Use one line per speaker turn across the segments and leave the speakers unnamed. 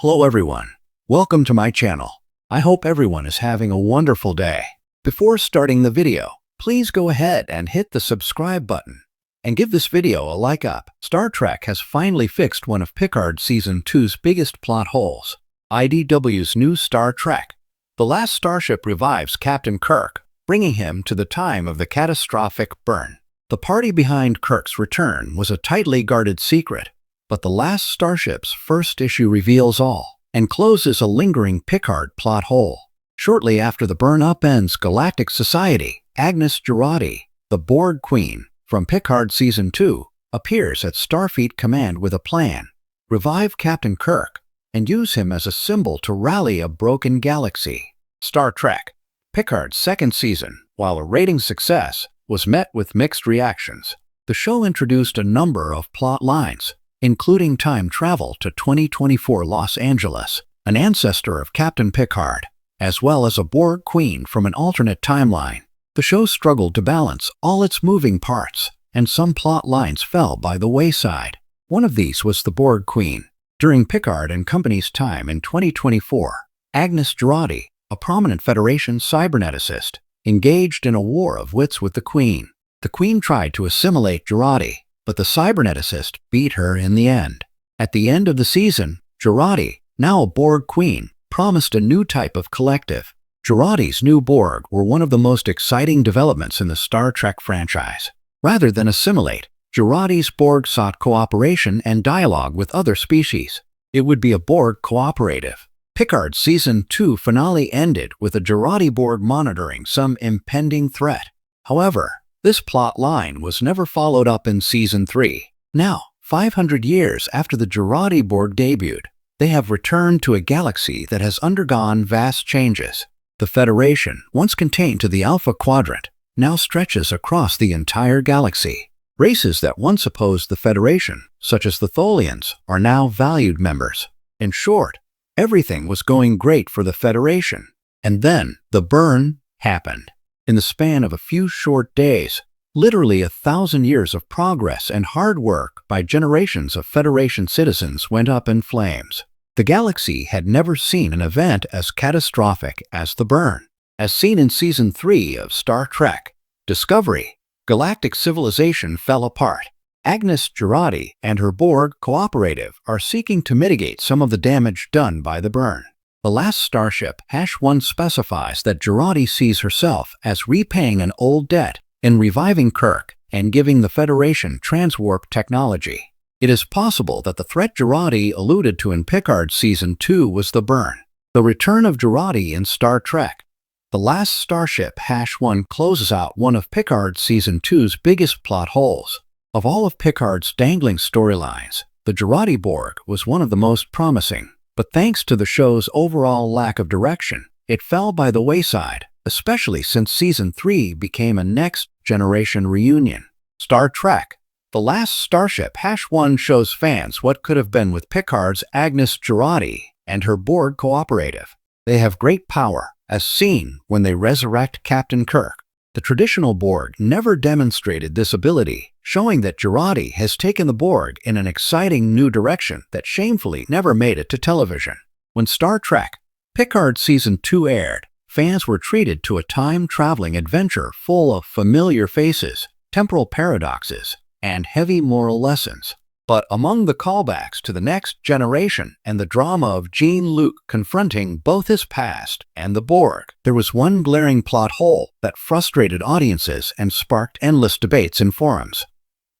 Hello everyone. Welcome to my channel. I hope everyone is having a wonderful day. Before starting the video, please go ahead and hit the subscribe button and give this video a like up. Star Trek has finally fixed one of Picard Season 2's biggest plot holes. IDW's new Star Trek. The last starship revives Captain Kirk, bringing him to the time of the catastrophic burn. The party behind Kirk's return was a tightly guarded secret, but the last starship's first issue reveals all and closes a lingering Picard plot hole. Shortly after the burn upends galactic society, Agnes Jurati, the Borg Queen from Picard Season 2, appears at Starfleet Command with a plan: revive Captain Kirk and use him as a symbol to rally a broken galaxy. Star Trek Picard's second season, while a ratings success, was met with mixed reactions. The show introduced a number of plot lines, including time travel to 2024 Los Angeles, an ancestor of Captain Picard, as well as a Borg Queen from an alternate timeline. The show struggled to balance all its moving parts, and some plot lines fell by the wayside. One of these was the Borg Queen. During Picard and Company's time in 2024, Agnes Jurati, a prominent Federation cyberneticist, engaged in a war of wits with the Queen. The Queen tried to assimilate Jurati, but the cyberneticist beat her in the end. At the end of the season, Jurati, now a Borg Queen, promised a new type of collective. Jurati's new Borg were one of the most exciting developments in the Star Trek franchise. Rather than assimilate, Jurati's Borg sought cooperation and dialogue with other species. It would be a Borg cooperative. Picard's Season 2 finale ended with a Jurati Borg monitoring some impending threat. However, this plot line was never followed up in Season 3. Now, 500 years after the Jurati Borg debuted, they have returned to a galaxy that has undergone vast changes. The Federation, once contained to the Alpha Quadrant, now stretches across the entire galaxy. Races that once opposed the Federation, such as the Tholians, are now valued members. In short, everything was going great for the Federation. And then, the burn happened. In the span of a few short days, literally 1,000 years of progress and hard work by generations of Federation citizens went up in flames. The galaxy had never seen an event as catastrophic as the burn. As seen in Season 3 of Star Trek Discovery, galactic civilization fell apart. Agnes Jurati and her Borg cooperative are seeking to mitigate some of the damage done by the burn. The last starship, #1, specifies that Jurati sees herself as repaying an old debt in reviving Kirk and giving the Federation transwarp technology. It is possible that the threat Jurati alluded to in Picard Season 2 was the burn. The return of Jurati in Star Trek The Last Starship #1 closes out one of Picard Season 2's biggest plot holes. Of all of Picard's dangling storylines, the Jurati Borg was one of the most promising. But thanks to the show's overall lack of direction, it fell by the wayside, especially since Season 3 became a next-generation reunion. Star Trek The Last Starship #1 shows fans what could have been with Picard's Agnes Jurati and her Borg cooperative. They have great power, as seen when they resurrect Captain Kirk. The traditional Borg never demonstrated this ability, showing that Jurati has taken the Borg in an exciting new direction that shamefully never made it to television. When Star Trek Picard Season 2 aired, fans were treated to a time-traveling adventure full of familiar faces, temporal paradoxes, and heavy moral lessons. But among the callbacks to the next generation and the drama of Jean-Luc confronting both his past and the Borg, there was one glaring plot hole that frustrated audiences and sparked endless debates in forums.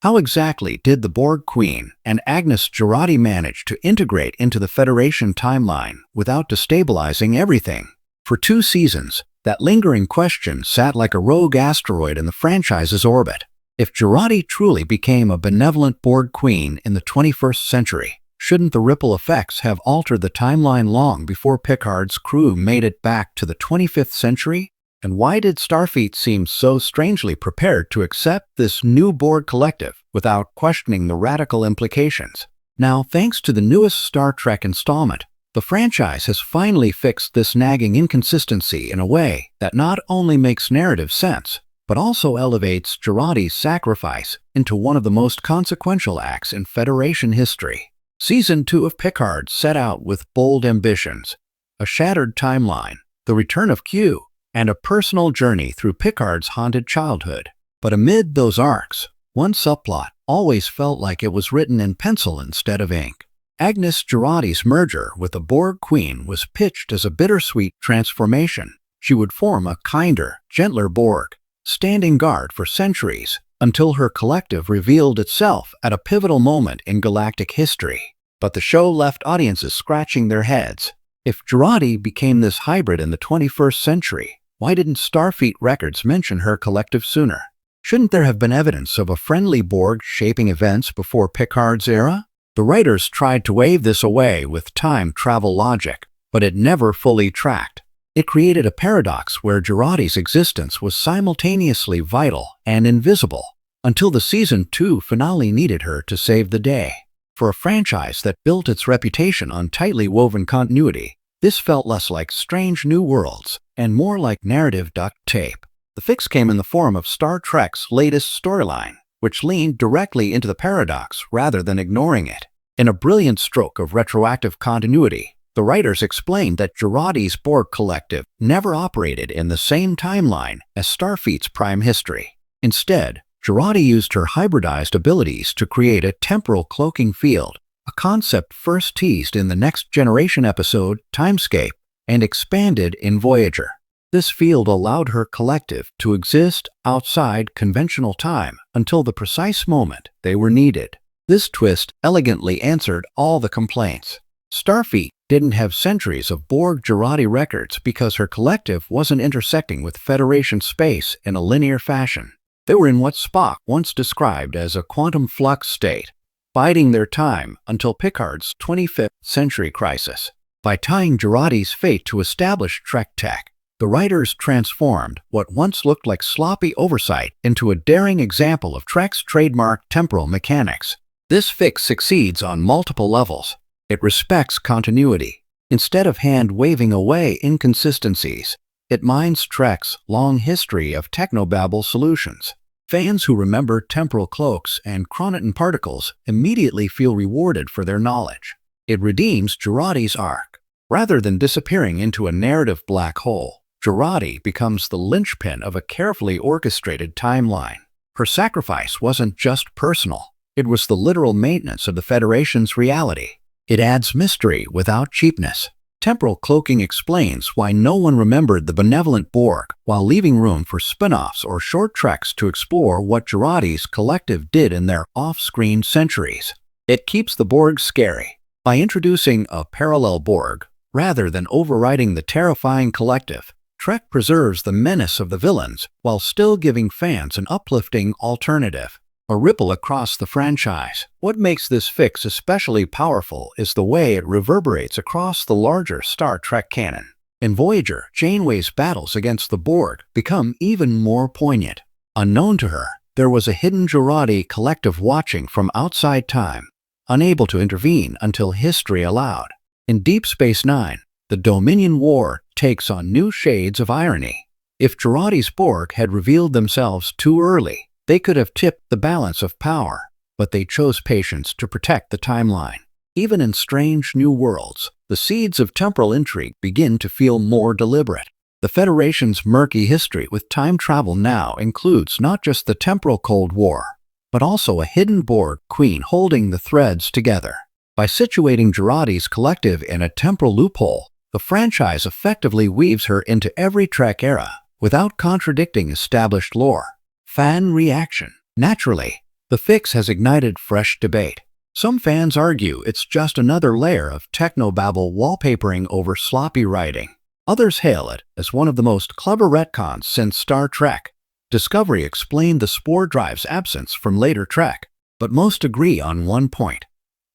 How exactly did the Borg Queen and Agnes Jurati manage to integrate into the Federation timeline without destabilizing everything? For 2 seasons, that lingering question sat like a rogue asteroid in the franchise's orbit. If Jurati truly became a benevolent Borg Queen in the 21st century, shouldn't the ripple effects have altered the timeline long before Picard's crew made it back to the 25th century? And why did Starfleet seem so strangely prepared to accept this new Borg collective without questioning the radical implications? Now, thanks to the newest Star Trek installment, the franchise has finally fixed this nagging inconsistency in a way that not only makes narrative sense, but also elevates Jurati's sacrifice into one of the most consequential acts in Federation history. Season 2 of Picard set out with bold ambitions, a shattered timeline, the return of Q, and a personal journey through Picard's haunted childhood. But amid those arcs, one subplot always felt like it was written in pencil instead of ink. Agnes Jurati's merger with the Borg Queen was pitched as a bittersweet transformation. She would form a kinder, gentler Borg, standing guard for centuries, until her collective revealed itself at a pivotal moment in galactic history. But the show left audiences scratching their heads. If Jurati became this hybrid in the 21st century, why didn't Starfleet records mention her collective sooner? Shouldn't there have been evidence of a friendly Borg shaping events before Picard's era? The writers tried to wave this away with time travel logic, but it never fully tracked. It created a paradox where Jurati's existence was simultaneously vital and invisible, until the Season 2 finale needed her to save the day. For a franchise that built its reputation on tightly woven continuity, this felt less like Strange New Worlds and more like narrative duct tape. The fix came in the form of Star Trek's latest storyline, which leaned directly into the paradox rather than ignoring it. In a brilliant stroke of retroactive continuity, the writers explained that Jurati's Borg collective never operated in the same timeline as Starfleet's prime history. Instead, Jurati used her hybridized abilities to create a temporal cloaking field, a concept first teased in the Next Generation episode Timescape and expanded in Voyager. This field allowed her collective to exist outside conventional time until the precise moment they were needed. This twist elegantly answered all the complaints. Starfleet didn't have centuries of Borg Jurati records because her collective wasn't intersecting with Federation space in a linear fashion. They were in what Spock once described as a quantum flux state, biding their time until Picard's 25th century crisis. By tying Jurati's fate to established Trek tech, the writers transformed what once looked like sloppy oversight into a daring example of Trek's trademark temporal mechanics. This fix succeeds on multiple levels. It respects continuity. Instead of hand-waving away inconsistencies, it mines Trek's long history of technobabble solutions. Fans who remember temporal cloaks and chronoton particles immediately feel rewarded for their knowledge. It redeems Jurati's arc. Rather than disappearing into a narrative black hole, Jurati becomes the linchpin of a carefully orchestrated timeline. Her sacrifice wasn't just personal. It was the literal maintenance of the Federation's reality. It adds mystery without cheapness. Temporal cloaking explains why no one remembered the benevolent Borg, while leaving room for spin-offs or short treks to explore what Jurati's collective did in their off-screen centuries. It keeps the Borg scary. By introducing a parallel Borg, rather than overriding the terrifying collective, Trek preserves the menace of the villains while still giving fans an uplifting alternative. A ripple across the franchise. What makes this fix especially powerful is the way it reverberates across the larger Star Trek canon. In Voyager, Janeway's battles against the Borg become even more poignant. Unknown to her, there was a hidden Jurati collective watching from outside time, unable to intervene until history allowed. In Deep Space Nine, the Dominion War takes on new shades of irony. If Jurati's Borg had revealed themselves too early, they could have tipped the balance of power, but they chose patience to protect the timeline. Even in Strange New Worlds, the seeds of temporal intrigue begin to feel more deliberate. The Federation's murky history with time travel now includes not just the temporal Cold War, but also a hidden Borg queen holding the threads together. By situating Jurati's collective in a temporal loophole, the franchise effectively weaves her into every Trek era without contradicting established lore. Fan reaction. Naturally, the fix has ignited fresh debate. Some fans argue it's just another layer of technobabble wallpapering over sloppy writing. Others hail it as one of the most clever retcons since Star Trek. Discovery explained the spore drive's absence from later Trek, but most agree on one point.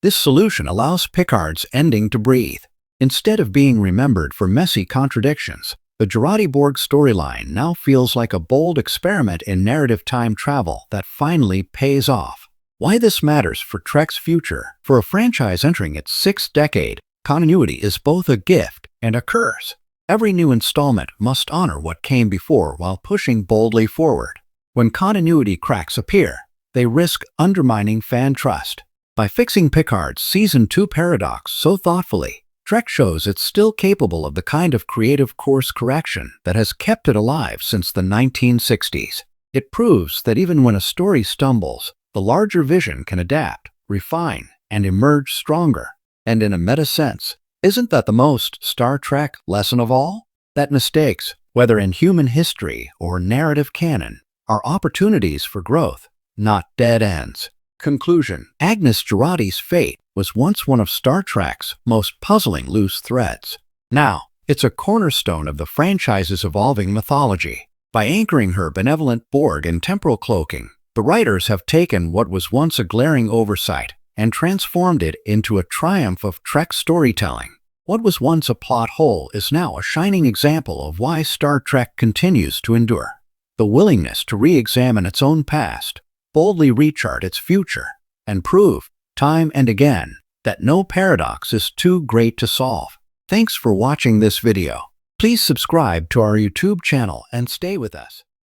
This solution allows Picard's ending to breathe. Instead of being remembered for messy contradictions, the Jurati Borg storyline now feels like a bold experiment in narrative time travel that finally pays off. Why this matters for Trek's future? For a franchise entering its sixth decade, continuity is both a gift and a curse. Every new installment must honor what came before while pushing boldly forward. When continuity cracks appear, they risk undermining fan trust. By fixing Picard's Season 2 paradox so thoughtfully, Trek shows it's still capable of the kind of creative course correction that has kept it alive since the 1960s. It proves that even when a story stumbles, the larger vision can adapt, refine, and emerge stronger. And in a meta sense, isn't that the most Star Trek lesson of all? That mistakes, whether in human history or narrative canon, are opportunities for growth, not dead ends. Conclusion: Agnes Jurati's fate was once one of Star Trek's most puzzling loose threads. Now, it's a cornerstone of the franchise's evolving mythology. By anchoring her benevolent Borg in temporal cloaking, the writers have taken what was once a glaring oversight and transformed it into a triumph of Trek storytelling. What was once a plot hole is now a shining example of why Star Trek continues to endure. The willingness to re-examine its own past, boldly rechart its future, and prove, time and again, that no paradox is too great to solve. Thanks for watching this video. Please subscribe to our YouTube channel and stay with us.